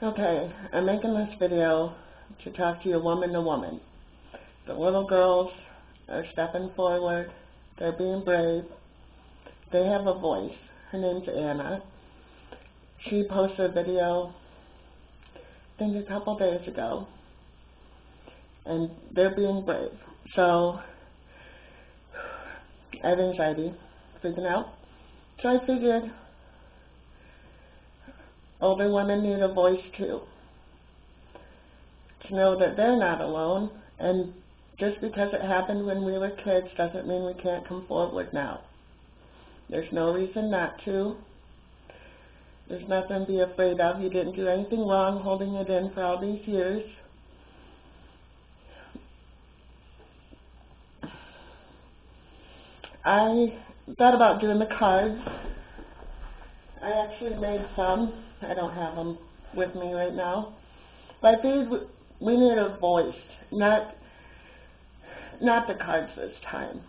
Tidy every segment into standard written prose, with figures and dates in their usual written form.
Okay, I'm making this video to talk to you woman to woman. The little girls are stepping forward. They're being brave. They have a voice. Her name's Anna. She posted a video, I think a couple days ago, and they're being brave. So, I have anxiety, freaking out. So I figured older women need a voice too, to know that they're not alone, and just because it happened when we were kids doesn't mean we can't come forward now. There's no reason not to. There's nothing to be afraid of. You didn't do anything wrong holding it in for all these years. I thought about doing the cards. I actually made some. I don't have them with me right now. But I figured we need a voice, not the cards this time.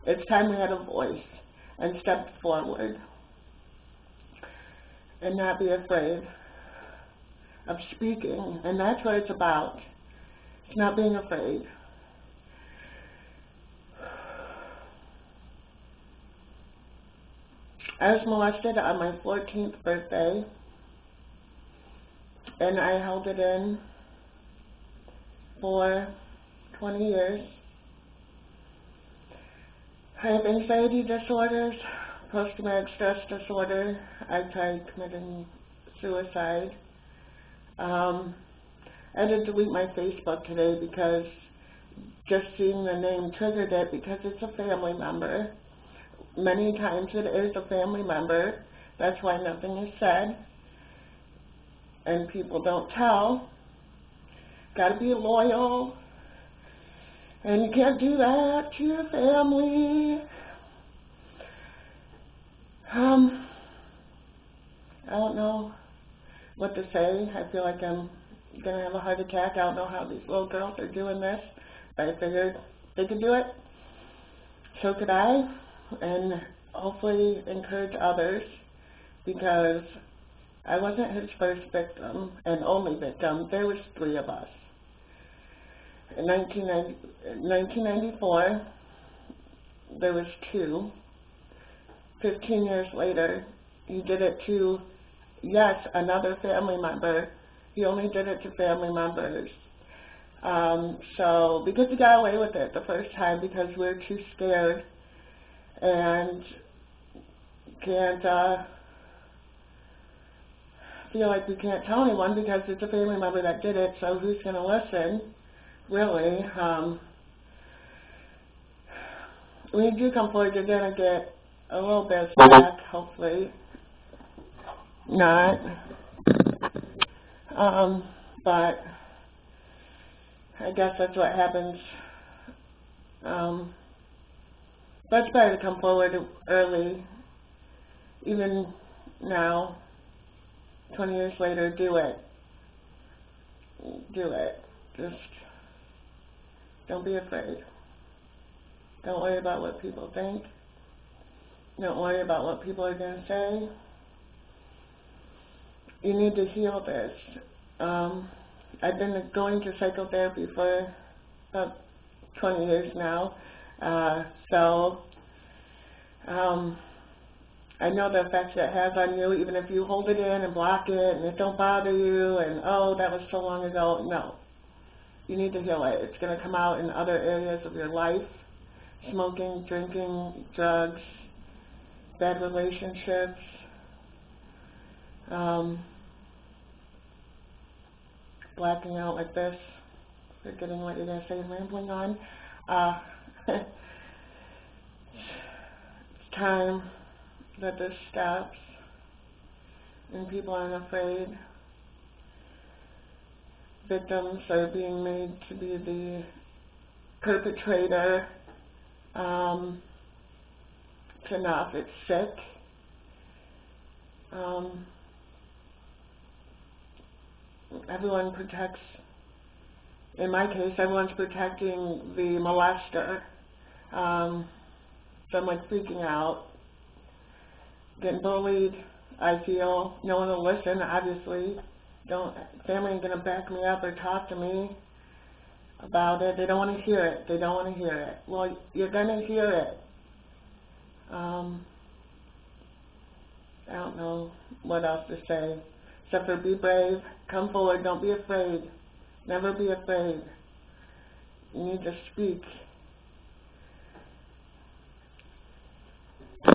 It's time we had a voice and stepped forward and not be afraid of speaking. And that's what it's about. It's not being afraid. I was molested on my 14th birthday, and I held it in for 20 years. I have anxiety disorders, post-traumatic stress disorder. I tried committing suicide. I had to delete my Facebook today because just seeing the name triggered it, because it's a family member. Many times it is a family member. That's why nothing is said, and people don't tell. Gotta be loyal, and you can't do that to your family. I don't know what to say. I feel like I'm gonna have a heart attack. I don't know how these little girls are doing this, but I figured they could do it. So could I, and hopefully encourage others, because I wasn't his first victim and only victim. There was 3 of us. In 1994, there was 2. 15 years later, he did it to, yes, another family member. He only did it to family members. So, because he got away with it the first time, because we're too scared and can't feel like we can't tell anyone because it's a family member that did it, so who's going to listen, really? When you do come forward, you're going to get a little bit back, hopefully. Not. But I guess that's what happens. But it's better to come forward early, even now, 20 years later. Do it. Do it. Just don't be afraid. Don't worry about what people think. Don't worry about what people are going to say. You need to heal this. I've been going to psychotherapy for about 20 years now. I know the effects it has on you, even if you hold it in and block it and it don't bother you and, oh, that was so long ago. No. You need to heal it. It's going to come out in other areas of your life. Smoking, drinking, drugs, bad relationships, blacking out like this, forgetting what you're going to say and rambling on. It's time that this stops and people aren't afraid. Victims are being made to be the perpetrator. It's enough. It's sick. Everyone protects, in my case, everyone's protecting the molester. So I'm like freaking out, getting bullied. I feel no one will listen, obviously. Family ain't gonna back me up or talk to me about it. They don't want to hear it. They don't want to hear it. Well, you're gonna hear it. I don't know what else to say, except for be brave, come forward, don't be afraid, never be afraid. You need to speak.